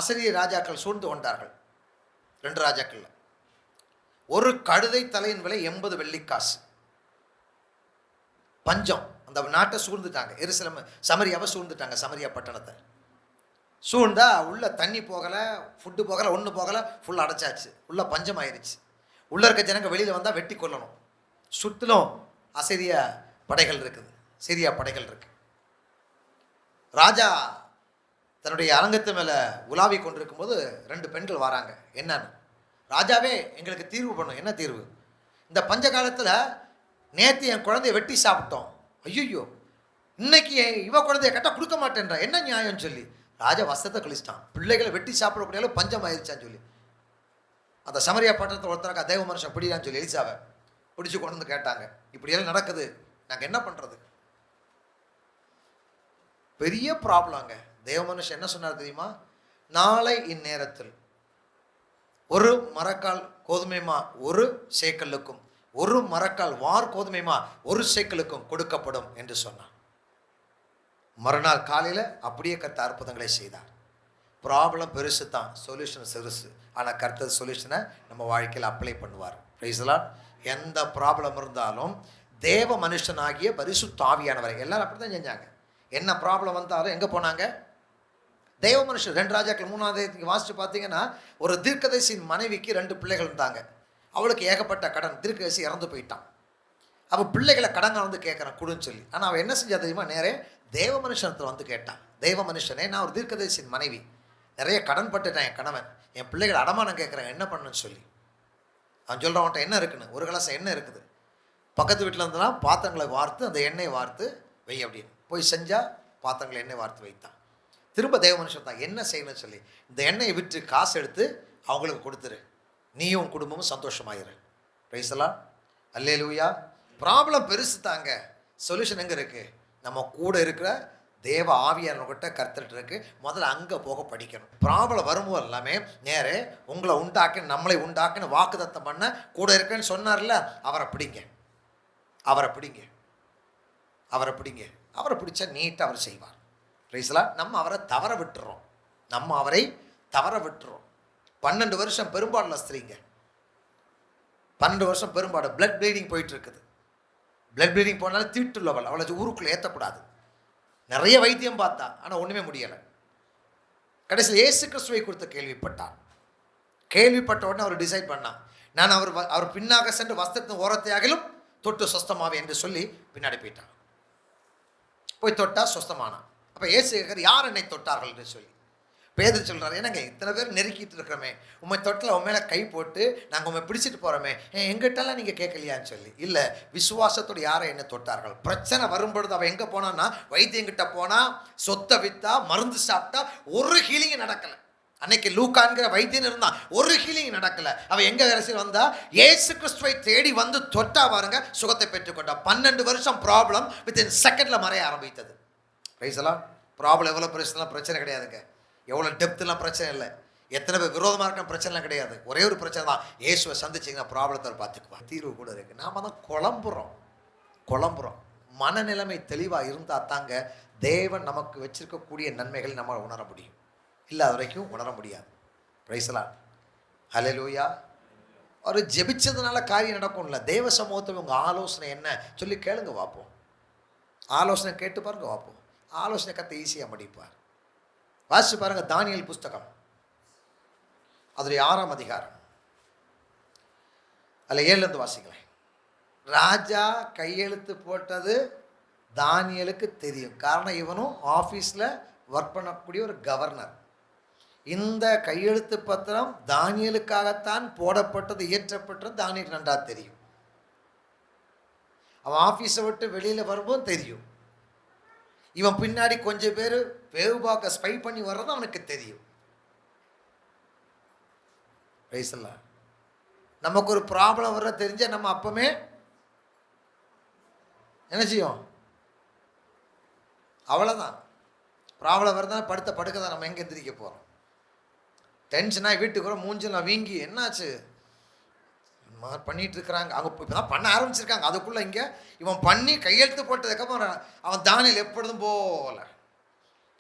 அசரிய ராஜாக்கள் சூழ்ந்து கொண்டார்கள். 2 ராஜாக்கள்ல ஒரு கழுதை தலையின் விலை 80 வெள்ளிக்காசு. பஞ்சம், அந்த நாட்டை சூழ்ந்துட்டாங்க. எருசலேம் சமரியாவை சூழ்ந்துட்டாங்க. சமரியா பட்டணத்தை சூழ்ந்தா உள்ள தண்ணி போகலை, ஃபுட்டு போகலை, ஒன்று போகலை, ஃபுல்லாக அடைச்சாச்சு. உள்ள பஞ்சம் ஆயிடுச்சு. உள்ள இருக்க ஜனங்க வெளியில் வந்தால் வெட்டி கொள்ளணும். சுற்றிலும் அசிரிய படைகள் இருக்குது, சிரியா படைகள் இருக்கு. ராஜா தன்னுடைய அரங்கத்து மேலே உலாவி கொண்டிருக்கும் போது 2 பெண்கள் வராங்க. என்னன்னு, ராஜாவே எங்களுக்கு தீர்வு பண்ணும். என்ன தீர்வு? இந்த பஞ்ச காலத்தில் நேற்று என் குழந்தைய வெட்டி சாப்பிட்டோம். ஐயோ, இன்னைக்கு இவ குழந்தைய கட்ட கொடுக்க மாட்டேன்றா, என்ன நியாயம்னு சொல்லி ராஜா வசத்தை கழிச்சிட்டான். பிள்ளைகளை வெட்டி சாப்பிடக்கூடிய பஞ்சம் ஆயிடுச்சான்னு சொல்லி அந்த சமரியா பட்டணத்தில் ஒருத்தராக தேவ மனுஷன் பிடிடான்னு சொல்லி எலிசாவை பிடிச்சி கொண்டு வந்து கேட்டாங்க. இப்படியெல்லாம் நடக்குது, நாங்கள் என்ன பண்ணுறது? பெரிய ப்ராப்ளங்க. தேவ மனுஷன் என்ன சொன்னார் தெரியுமா? நாளை இந்நேரத்தில் ஒரு மரக்கால் கோதுமைமா 1 சேக்கலுக்கும், ஒரு மரக்கால் வார் கோதுமைமா 1 சேக்கலுக்கும் கொடுக்கப்படும் என்று சொன்னான். மறுநாள் காலையில் அப்படியே கர்த்தர் அற்புதங்களை செய்தார். ப்ராப்ளம் பெருசு தான், சொல்யூஷன் சிறுசு. ஆனால் கர்த்தர் சொல்யூஷனை நம்ம வாழ்க்கையில் அப்ளை பண்ணுவார். Price the Lord. எந்த ப்ராப்ளம் இருந்தாலும் தேவ மனுஷனாகிய பரிசுத்த ஆவியானவரை, எல்லாரும் அப்படி தான் செஞ்சாங்க. என்ன ப்ராப்ளம் வந்தாலும் எங்கே போனாங்க? தேவ மனுஷன். 2 ராஜாக்கள் 3ஆம் வாசித்து பார்த்தீங்கன்னா, ஒரு தீர்க்கதரிசியின் மனைவிக்கு 2 பிள்ளைகள் இருந்தாங்க. அவளுக்கு ஏகப்பட்ட கடன், தீர்க்கதரிசி இறந்து போயிட்டான். அவள் பிள்ளைகளை கடங்க வந்து கேட்குறான் கொடுன்னு சொல்லி. ஆனால் அவள் என்ன செஞ்சா தெரியுமா? நேரே தேவ மனுஷனத்தில் வந்து கேட்டான். தேவ மனுஷனே, நான் ஒரு தீர்க்கதரிசியின் மனைவி, நிறைய கடன் பட்டுட்டேன், என் கணவன், என் பிள்ளைகள் அடமானம் கேட்குறேன், என்ன பண்ணுன்னு சொல்லி. அவன் சொல்கிறான், அவன்கிட்ட என்ன இருக்குன்னு. ஒரு கலசம் எண்ணெய் இருக்குது, பக்கத்து வீட்டில் இருந்தெல்லாம் பாத்திரங்களை வார்த்து அந்த எண்ணெயை வார்த்து வை அப்படின்னு போய் செஞ்சால் பாத்திரங்களை எண்ணெய் வார்த்து வைத்தான். திரும்ப தேவ மனுஷன் தான், என்ன செய்யணும்னு சொல்லி, இந்த எண்ணெயை விற்று காசு எடுத்து அவங்களுக்கு கொடுத்துரு, நீயும் குடும்பமும் சந்தோஷமாயிரு. Praise the lord. அல்லேலூயா. ப்ராப்ளம் பெருசு தாங்க, சொல்யூஷன் எங்கே இருக்குது? நம்ம கூட இருக்கிற தேவ ஆவியானவர்கிட்ட கர்த்தர்கிட்ட இருக்கு. முதல்ல அங்கே போக படிக்கணும். ப்ராப்ளம் வரும்போது எல்லாமே நேரே உங்களை உண்டாக்குன்னு, நம்மளை உண்டாக்குன்னு வாக்குத்தத்தம் பண்ண கூட இருக்கேன்னு சொன்னார்ல, அவரை பிடிங்க, அவரை பிடிங்க, அவரை பிடிங்க. அவரை பிடிச்சா நீட்டாக அவர் செய்வார். Price the Lord. நம்ம அவரை தவற விட்டுறோம், நம்ம அவரை தவற விட்டுறோம். 12 வருஷம் பெரும்பாடுல ஸ்திரீங்க, 12 வருஷம் பெரும்பாடு, பிளட் ப்ளீடிங் போயிட்டு இருக்குது. பிளட் ப்ளீடிங் போனாலும் தீட்டு லெவல், அவளை ஊருக்குள்ளே ஏற்றக்கூடாது. நிறைய வைத்தியம் பார்த்தா, ஆனால் ஒன்றுமே முடியலை. கடைசியில் இயேசு கிறிஸ்துவை குறித்து கேள்விப்பட்டான். கேள்விப்பட்ட உடனே அவர் டிசைட் பண்ணான், நான் அவர் பின்னாக சென்று வஸ்திரத்தின் ஓரத்தையாகிலும் தொட்டு சொஸ்தமாவே என்று சொல்லி பின்னாடி போயிட்டான். போய் தொட்டா சொஸ்தமானான். அப்போ இயேசு கேட்கிறார், யார் என்னை தொட்டார்கள் என்று சொல்லி. பேதுரு சொல்கிறார், என்னங்க இத்தனை பேர் நெருக்கிட்டு இருக்கிறோமே, உண்மை தொட்டில் உன் மேலே கை போட்டு நாங்கள் உண்மை பிடிச்சிட்டு போகிறோமே, எங்கிட்டலாம் நீங்கள் கேட்கலையான்னு சொல்லி. இல்லை, விசுவாசத்தோடு யாரை என்ன தொட்டார்கள். பிரச்சனை வரும்பொழுது அவன் எங்கே போனான்னா வைத்தியங்கிட்ட போனால், சொத்தை விற்றா, மருந்து சாப்பிட்டா, ஒரு ஹீலிங் நடக்கலை. அன்னைக்கு லூக்கான்கிற வைத்தியன் இருந்தான், ஒரு ஹீலிங் நடக்கலை. அவன் எங்கே அரசியல் வந்தா, இயேசு கிறிஸ்துவை தேடி வந்து தொட்டா பாருங்க, சுகத்தை பெற்றுக்கொண்டா. 12 வருஷம் ப்ராப்ளம் வித்தின் செகண்டில் மறைய ஆரம்பித்தது. ரைசலாம் ப்ராப்ளம் எவ்வளோ பிரச்சனை கிடையாதுங்க, எவ்வளோ டெப்த்லாம் பிரச்சனை இல்லை, எத்தனை பேர் விரோதமாக இருக்க பிரச்சனைலாம் கிடையாது. ஒரே ஒரு பிரச்சனை தான், இயேசுவை சந்திச்சிங்கன்னா ப்ராப்ளத்தை பார்த்துக்குவான், தீர்வு கூட இருக்குது. நாம் தான் குழம்புறோம். மனநிலைமை தெளிவாக இருந்தால் தாங்க தேவன் நமக்கு வச்சிருக்கக்கூடிய நன்மைகளை நம்ம உணர முடியும். இல்லாத வரைக்கும் உணர முடியாது. பிரைஸ்லாம் ஹல்லேலூயா. ஒரு ஜெபிச்சதுனால காரியம் நடக்கும் இல்லை. தேவ சமூகத்தில் உங்கள் ஆலோசனை என்ன சொல்லி கேளுங்க பார்ப்போம். ஆலோசனை கேட்டு பாருங்க பார்ப்போம். ஆலோசனை கற்று ஈஸியாக முடிப்பார். வாசிச்சு பாருங்க தானியேல் புஸ்தகம், அதோடைய 6ஆம் அதிகாரம், அதில் 7லேருந்து வாசிக்கிறேன். ராஜா கையெழுத்து போட்டது தானியேலுக்கு தெரியும். காரணம், இவனும் ஆஃபீஸில் ஒர்க் பண்ணக்கூடிய ஒரு கவர்னர். இந்த கையெழுத்து பத்திரம் தானியேலுக்காகத்தான் போடப்பட்டது, இயற்றப்பட்டது தானியேலுக்கு நன்றா தெரியும். அவன் ஆஃபீஸை விட்டு வெளியில் வரும்போது தெரியும். இவன் பின்னாடி கொஞ்சம் பேர் வேவு பார்க்க ஸ்பை பண்ணி வர்றது அவனுக்கு தெரியும். ரைசல்லா, நமக்கு ஒரு ப்ராப்ளம் வர்ற தெரிஞ்ச நம்ம அப்பமே என்ன செய்யும்? அவ்வளோதான். ப்ராப்ளம் வருதுன்னா படுக்க தான் நம்ம எங்கே எந்திரிக்க போகிறோம். டென்ஷனாக வீட்டுக்கு வர மூஞ்செல்லாம் வீங்கி, என்னாச்சு பண்ணிட்டு இருக்கிறாங்க, அவங்க இப்போ தான் பண்ண ஆரம்பிச்சிருக்காங்க. அதுக்குள்ளே இங்கே இவன் பண்ணி கையெழுத்து போட்டதுக்கப்புறம் அவன் தானியேல் எப்பொழுதும் போகல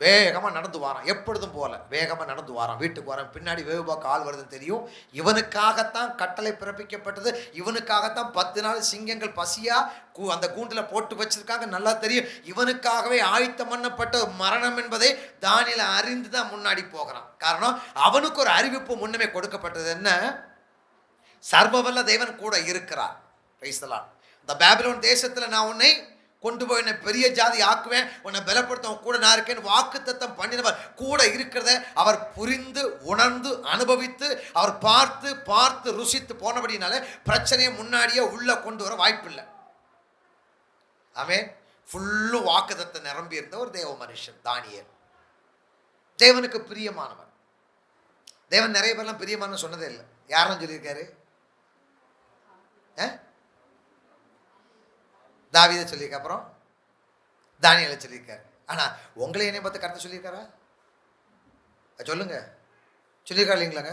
வேகமாக நடந்து வாரான். எப்பொழுதும் போகல வேகமாக நடந்து வாரான். வீட்டுக்கு வரான், பின்னாடி வேவு பார்க்க ஆள் வருதுன்னு தெரியும். இவனுக்காகத்தான் கட்டளை பிறப்பிக்கப்பட்டது. இவனுக்காகத்தான் 10 நாள் சிங்கங்கள் பசியாக அந்த கூண்டில் போட்டு வச்சிருக்காங்க. நல்லா தெரியும். இவனுக்காகவே ஆயத்தம் பண்ணப்பட்ட மரணம் என்பதை தானியேல் அறிந்து தான் முன்னாடி போகிறான். காரணம், அவனுக்கு ஒரு அறிவிப்பு முன்னமே கொடுக்கப்பட்டது. என்ன? சர்வவல்ல தேவன் கூட இருக்கிறார். பிரைஸ்தலான். இந்த பாபிலோன் தேசத்தில் நான் உன்னை கொண்டு போய் என்னை பெரிய ஜாதி ஆக்குவேன், உன்னை பலப்படுத்த கூட நான் இருக்கேன்னு வாக்குத்தத்தம் பண்ணினவர் கூட இருக்கிறத அவர் புரிந்து உணர்ந்து அனுபவித்து அவர் பார்த்து ருசித்து போனபடினால பிரச்சனையை முன்னாடியே உள்ள கொண்டு வர வாய்ப்பில்லை. ஆமென். ஃபுல்லு வாக்குத்தத்தை நிரம்பி இருந்த ஒரு தேவ மனுஷன் தானியேல். தேவனுக்கு பிரியமானவர். தேவன் நிறைய பேர்லாம் பிரியமான சொன்னதே இல்லை. யாரும் சொல்லியிருக்காரு? தாவீதை சொல்லியிருக்க, அப்புறம் தானியேலை சொல்லியிருக்காரு. ஆனால் உங்களை என்னை பார்த்து கருத்து சொல்லியிருக்காரா? சொல்லுங்க, சொல்லியிருக்கா இல்லைங்களாங்க?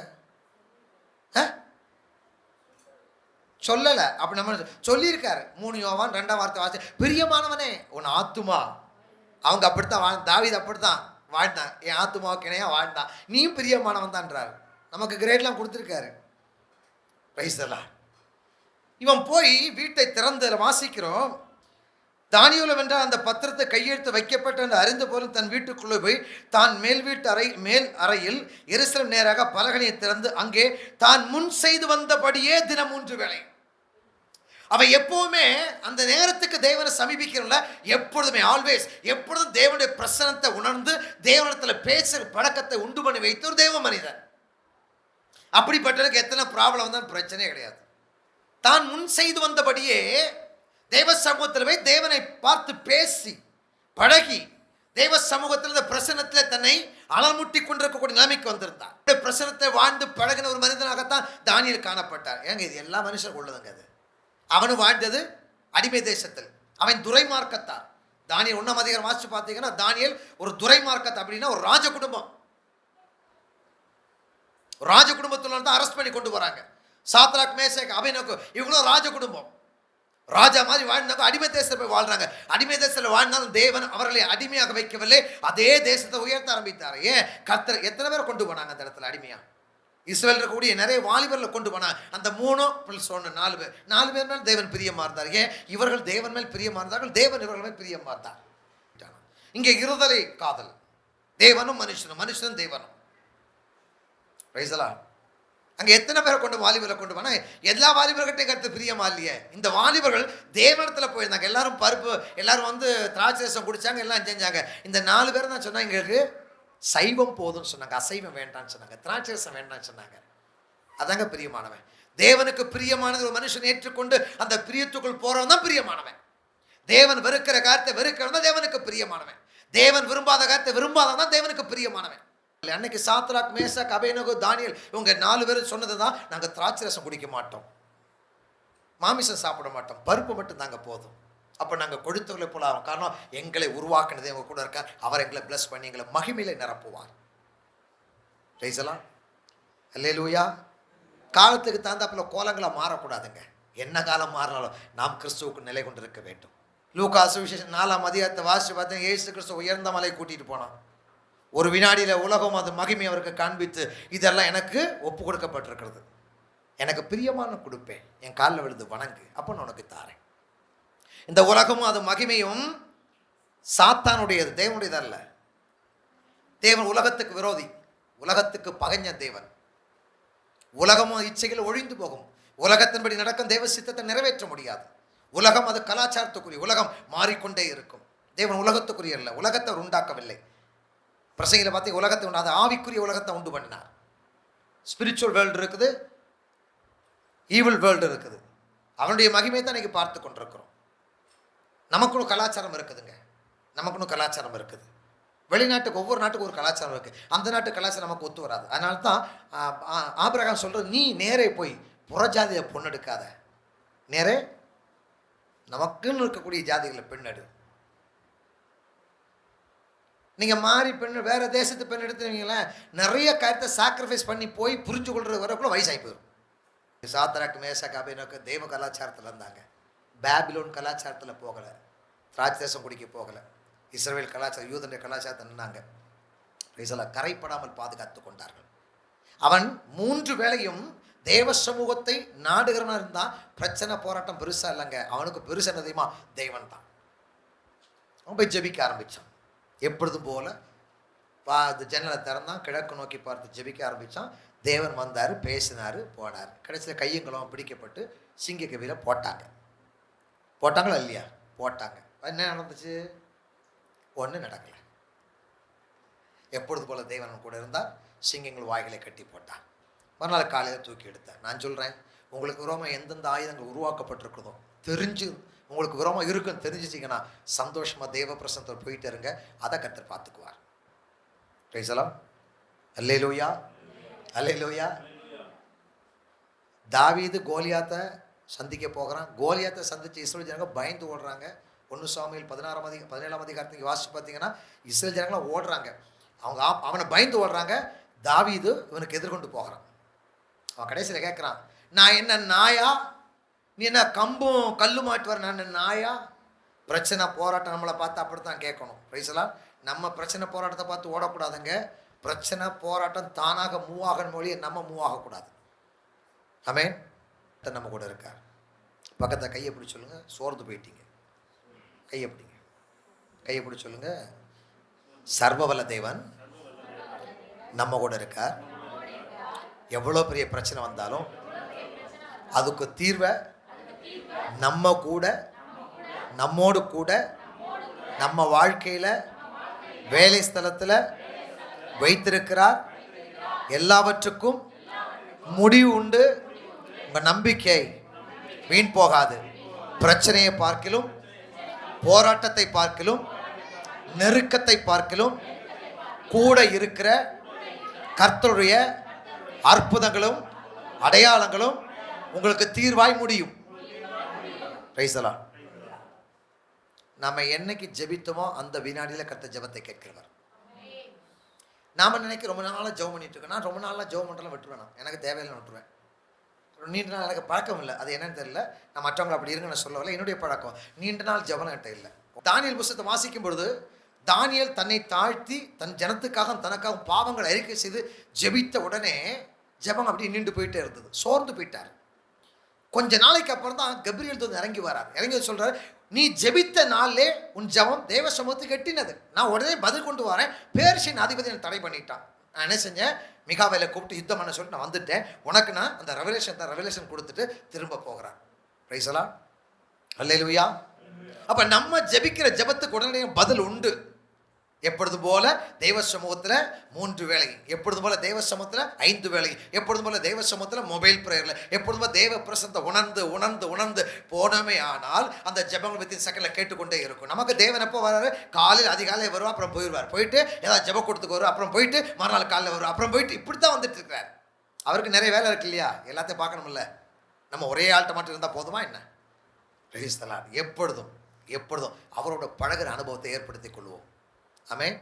சொல்லலை. அப்படி நம்ம சொல்லியிருக்காரு. 3 யோவான் 2ஆம் வார்த்தை வாசி, பிரியமானவனே உன் ஆத்துமா. அவங்க அப்படித்தான் தாவீது அப்படித்தான் வாழ்ந்தான். என் ஆத்துமாவுக்கு இணையாக வாழ்ந்தான், நீயும் பிரியமானவன் தான்ன்றாரு. நமக்கு கிரேட்லாம் கொடுத்துருக்காரு. பிரைஸ்தலா. இவன் போய் வீட்டை திறந்து வாசிக்கிறோம். தானியேல் வென்றால் அந்த பத்திரத்தை கையெழுத்து வைக்கப்பட்ட என்று அறிந்த போதும் தன் வீட்டுக்குள்ளே போய் தான் மேல் அறையில் எருசலேம் நேராக பலகணியை திறந்து அங்கே தான் முன் செய்து வந்தபடியே தினம் 3 வேளை. அவன் எப்பவுமே அந்த நேரத்துக்கு தேவனை சமீபிக்கிறோம்ல, எப்பொழுதுமே ஆல்வேஸ் எப்பொழுதும் தேவனுடைய பிரசனத்தை உணர்ந்து தேவனத்தில் பேசுகிற பழக்கத்தை உண்டு பண்ணி வைத்த ஒரு தேவ மனிதன். அப்படிப்பட்டவனுக்கு எத்தனை ப்ராப்ளம் வந்தாலும் பிரச்சனையே கிடையாது. தான் முன் செய்து வந்தபடியே தேவ சமூகத்தில் போய் தேவனை பார்த்து பேசி பழகி தேவ சமூகத்தில் இந்த பிரசனத்தில் தன்னை அலமுட்டி கொண்டிருக்கக்கூடிய நிலைமைக்கு வந்திருந்தார். பிரசனத்தை வாழ்ந்து பழகின ஒரு மனிதனாகத்தான் தானியேல் காணப்பட்டார். ஏங்க இது எல்லா மனுஷரும் உள்ளதுங்க. அது அவனு வாழ்ந்தது அடிமை தேசத்தில். அவன் துரைமார்க்கத்தார். தானியேல் 1ஆம் அதிகாரம் வாசிச்சு பார்த்தீங்கன்னா தானியேல் ஒரு துரைமார்க்கத்தை, அப்படின்னா ஒரு ராஜ குடும்பம். ராஜ குடும்பத்தில் தான் அரெஸ்ட் பண்ணி கொண்டு வராங்க. சாத்ராக் மேஷாக் அபேத்நேகோ இவங்களோ ராஜ குடும்பம். ராஜா மாதிரி வாழ்ந்தாங்க. அடிமை தேசத்தில் போய் வாழ்றாங்க. அடிமை தேசத்தில் வாழ்ந்தாலும் தேவன் அவர்களை அடிமையாக வைக்கவில்லை, அதே தேசத்தை உயர்த்த ஆரம்பித்தார். ஏன்? கர்த்தர் எத்தனை பேரை கொண்டு போனாங்க அந்த இடத்துல அடிமையா? இஸ்ரவேல் இருக்கக்கூடிய நிறைய வாலிபர்களை கொண்டு போனாங்க. அந்த 3 + 1 4 பேர் மேல் தேவன் பிரியமா இருந்தார். ஏன்? இவர்கள் தேவன் மேல் பிரியமா இருந்தார்கள், தேவன் இவர்கள் மேல் பிரியமா இருந்தார். இங்கே இருதலை காதல், தேவனும் மனுஷனும், மனுஷனும் தேவனும். ரைசலா அங்கே எத்தனை பேரை கொண்டு வாலிபரை கொண்டு போனா எல்லா வாலிபர்கிட்டையும் கருத்து பிரியமா இல்லையே. இந்த வாலிபர்கள் தேவனிடத்தில் போயிருந்தாங்க. எல்லாரும் பருப்பு, எல்லாரும் வந்து திராட்சை ரசம் குடிச்சாங்க, எல்லாம் செஞ்சாங்க. இந்த 4 பேர் தான் சொன்னாங்க எங்களுக்கு சைவம் போதும்னு சொன்னாங்க, அசைவம் வேண்டாம்னு சொன்னாங்க, திராட்சை ரசம் வேண்டாம்னு சொன்னாங்க. அதாங்க பிரியமானவன். தேவனுக்கு பிரியமானது ஒரு மனுஷன் ஏற்றுக்கொண்டு அந்த பிரியத்துக்குள் போறவன் தான் பிரியமானவன். தேவன் வெறுக்கிற காரியத்தை வெறுக்கிறவன் தான் தேவனுக்கு பிரியமானவன். தேவன் விரும்பாத காரியத்தை விரும்பாதவன் தான் தேவனுக்கு பிரியமானவன். அன்னைக்கு சாத்ராக், மேஷாக், அபேத்நேகோ, தானியேல் இவங்க 4 பேரும் சொன்னது தான், நாங்கள் திராட்சை ரசம் குடிக்க மாட்டோம், மாமிசம் சாப்பிட மாட்டோம், பருப்பு மட்டும் தாங்க போதும். அப்போ நாங்கள் கொடுத்தவர்களை போல ஆகும். காரணம் எங்களை உருவாக்குனது எங்க கூட இருக்கார். அவர் எங்களை பிளஸ் பண்ணி எங்களை மகிமையில நிரப்புவார். ரைசலாம் அல்லேலூயா. காலத்துக்கு தகுந்தாப்புல கோலங்களாக மாறக்கூடாதுங்க. என்ன காலம் மாறினாலும் நாம் கிறிஸ்துவுக்கு நிலை கொண்டு இருக்க வேண்டும். லூக்கா சுவிசேஷம் 4ஆம் அதிகாரத்தை வாசித்து பார்த்தீங்கன்னா, இயேசு கிறிஸ்து உயர்ந்த மலை கூட்டிகிட்டு போனான். ஒரு வினாடியில் உலகம் அது மகிமை அவருக்கு காண்பித்து, இதெல்லாம் எனக்கு ஒப்பு கொடுக்கப்பட்டிருக்கிறது, எனக்கு பிரியமான கொடுப்பேன், என் காலில் விழுந்து வணங்கு, அப்போ நான் உனக்கு தாரேன். இந்த உலகமும் அது மகிமையும் சாத்தானுடையது, தேவனுடையது அல்ல. தேவன் உலகத்துக்கு விரோதி, உலகத்துக்கு பகைஞ தேவன். உலகமும் இச்சைகள் ஒழிந்து போகும். உலகத்தின்படி நடக்கும் தேவ சித்தத்தை நிறைவேற்ற முடியாது. உலகம் அது கலாச்சாரத்துக்குரிய, உலகம் மாறிக்கொண்டே இருக்கும். தேவன் உலகத்துக்குரிய அல்ல, உலகத்தை அவர் உண்டாக்கவில்லை. பிரசங்கில பார்த்து உலகத்தை உண்டு, அது ஆவிக்குரிய உலகத்தை உண்டு பண்ணினார். ஸ்பிரிச்சுவல் வேர்ல்டு இருக்குது, ஈவில் வேர்ல்டு இருக்குது. அவனுடைய மகிமையை தான் இன்னைக்கு பார்த்து கொண்டிருக்கிறோம். நமக்குன்னு கலாச்சாரம் இருக்குதுங்க, நமக்குன்னு கலாச்சாரம் இருக்குது. வெளிநாட்டுக்கு, ஒவ்வொரு நாட்டுக்கு ஒரு கலாச்சாரம் இருக்குது. அந்த நாட்டு கலாச்சாரம் நமக்கு ஒத்து வராது. அதனால தான் ஆபிரகாம் சொல்கிறது, நீ நேரே போய் புறஜாதியை பொண்ணெடுக்காத, நேரே நமக்குன்னு இருக்கக்கூடிய ஜாதிகளை பெண்ணெடு. நீங்கள் மாறி பெண் வேறு தேசத்து பெண் எடுத்துனீங்களேன், நிறைய காரியத்தை சாக்ரிஃபைஸ் பண்ணி போய் புரிஞ்சு கொள்றது வரக்குள்ள வயசாகி போயிடும். சாத்ராக், மேஷாக், அபேத்நேகோ தேவ கலாச்சாரத்தில் இருந்தாங்க, பாபிலோன் கலாச்சாரத்தில் போகலை, திராட்சை தேசம் குடிக்க போகலை, இஸ்ரவேல் கலாச்சாரம், யூதனுடைய கலாச்சாரத்தை நின்னாங்க. கரைப்படாமல் பாதுகாத்து கொண்டார்கள். அவன் 3 வேளையும் தேவ சமூகத்தை நாடுகிறவனாக இருந்தால் பிரச்சனை போராட்டம் பெருசாக இல்லைங்க. அவனுக்கு பெருசு என்ன தெரியுமா? தேவன் தான். அவன் போய் ஜெபிக்க ஆரம்பித்தான். எப்பொழுதும் போல ஜன்னலை திறந்தான், கிழக்கு நோக்கி பார்த்து ஜெபிக்க ஆரம்பித்தான். தேவன் வந்தார், பேசினார், போனார். கடைசியில் கையங்களும் பிடிக்கப்பட்டு சிங்க கவியில் போட்டாங்களா இல்லையா? போட்டாங்க. என்ன நடந்துச்சு? ஒன்றும் நடக்கலை. எப்பொழுது போல தேவன் கூட இருந்தார். சிங்கங்கள் வாய்களை கட்டி போட்டான். மறுநாள் காலையில் தூக்கி எடுத்தார். நான் சொல்கிறேன், உங்களுக்கு விரோதமாக எந்தெந்த ஆயுதங்கள் உருவாக்கப்பட்டிருக்கிறதோ தெரிஞ்சு, உங்களுக்கு விரோதமாக இருக்குன்னு தெரிஞ்சிச்சிங்கன்னா சந்தோஷமாக தேவ பிரசனத்தில் போயிட்டு இருங்க. அதை கர்த்தர் பார்த்துக்குவார். ரைசலாம் அல்லேலூயா, அல்லேலூயா. தாவீது கோலியாத்தை சந்திக்க போகிறான். கோலியாத்தை சந்தித்து இஸ்ரேல் ஜனங்க பயந்து ஓடுறாங்க. 1 சாமுவேல் 17ஆம் அதிகாரத்துக்கு வாசித்து பார்த்தீங்கன்னா, இஸ்ரேல் ஜனங்களாம் ஓடுறாங்க. அவனை பயந்து ஓடுறாங்க. தாவீது இவனுக்கு எதிர்கொண்டு போகிறான். அவன் கடைசியில் கேட்குறான், நான் என்ன நாயா? நீ என்ன கம்பும் கல்லு மாட்டு வர? நான் என்ன நாயா? பிரச்சனை போராட்டம் நம்மளை பார்த்து அப்படித்தான் கேட்கணும். ரைசலாம், நம்ம பிரச்சனை போராட்டத்தை பார்த்து ஓடக்கூடாதுங்க. பிரச்சனை போராட்டம் தானாக மூவ் ஆகணும் மொழியை நம்ம மூவ் ஆகக்கூடாது. ஆமென். நம்ம கூட இருக்கார். பக்கத்தை கையை பிடி சொல்லுங்க, சோர்ந்து போயிட்டீங்க. கையை பிடிங்க, கையை பிடி சொல்லுங்க, சர்வவல்ல தேவன் நம்ம கூட இருக்கார். எவ்வளோ பெரிய பிரச்சனை வந்தாலும் அதுக்கு தீர்வை நம்ம கூட, நம்மோடு கூட, நம்ம வாழ்க்கையில், வேலை ஸ்தலத்தில் வைத்திருக்கிறார். எல்லாவற்றுக்கும் முடிவு உண்டு. உங்கள் நம்பிக்கை வீண் போகாது. பிரச்சனையை பார்க்கிலும், போராட்டத்தை பார்க்கிலும், நெருக்கத்தை பார்க்கிலும் கூட இருக்கிற கர்த்தருடைய அற்புதங்களும் அடையாளங்களும் உங்களுக்கு தீர்வாய் முடியும். பிரைஸ்-தி-லார்ட். நம்ம என்னைக்கு ஜெபித்தோமோ அந்த வினாடியில் கர்த்தர் ஜெபத்தை கேட்கிறவர். நாம நினைக்க ரொம்ப நாளாக ஜெபம் பண்ணிட்டு இருக்கேன். நான் ரொம்ப நாளாக ஜெபம் பண்ணுறலாம் விட்டுருவேன். எனக்கு தேவையில்லை விட்டுருவேன். நீண்ட நாள் எனக்கு பழக்கம் இல்லை. அது என்னன்னு தெரியல. நான் மற்றவங்களை அப்படி இருங்க நான் சொல்லவில்லை. என்னுடைய பழக்கம் நீண்ட நாள் ஜெபம் என்கிட்ட இல்லை. தானியேல் புத்தகத்தை வாசிக்கும் பொழுது தானியேல் தன்னை தாழ்த்தி தன் ஜனத்துக்காக தனக்காக பாவங்களை அறிக்கை செய்து ஜெபித்த உடனே ஜெபம் அப்படி நீண்டு போயிட்டே இருந்தது. சோர்ந்து போயிட்டார். கொஞ்ச நாளைக்கு அப்புறம் தான் கபிரியேல் தூதன் இறங்கி வரார். இறங்கி சொல்றாரு, நீ ஜெபித்த நாளிலே உன் ஜெபம் தேவ சமூகத்துக்கு எட்டினது. நான் உடனே பதில் கொண்டு வரேன். பேர்ஷியன் அதிபதி தடை பண்ணிட்டான். நான் என்ன செஞ்சேன், மிகாவேலை கூப்பிட்டு யுத்தம் பண்ண சொல்லிட்டு நான் வந்துட்டேன், உனக்கு நான் அந்த ரெவலேஷன் கொடுத்துட்டு திரும்ப போகிறேன். Praise the lord. அல்லேலூயா. அப்ப நம்ம ஜெபிக்கிற ஜெபத்துக்கு உடனே பதில் உண்டு. எப்பொழுதும் போல தெய்வ சமூகத்தில் 3 வேளை, எப்பொழுதும் போல தெய்வ சமூகத்தில் 5 வேளை, எப்பொழுதும் போல தெய்வ சமூகத்தில் மொபைல் ப்ரேயரில், எப்பொழுதும் போல தெய்வ பிரசனத்தை உணர்ந்து உணர்ந்து உணர்ந்து போனோமே ஆனால் அந்த ஜெபங்கள் வித்தின் செகண்டில் கேட்டுக்கொண்டே இருக்கும். நமக்கு தேவன் எப்போ வர்றாரு? காலையில் அதிகாலையில் வருவார், அப்புறம் போயிடுவார், போயிட்டு ஏதாவது ஜெப கொடுத்துக்கு வருவார், அப்புறம் போயிட்டு மறுநாள் காலையில் வருவார், அப்புறம் போயிட்டு இப்படி தான் வந்துட்டு இருக்கிறார். அவருக்கு நிறைய வேலை இருக்கு இல்லையா? எல்லாத்தையும் பார்க்கணும்ல. நம்ம ஒரே ஆள்கிட்ட மட்டும் இருந்தால் போதுமா என்ன? Price the Lord. எப்பொழுதும் எப்பொழுதும் அவரோட பழகுற அனுபவத்தை ஏற்படுத்திக் கொள்வோம். ஆமென்.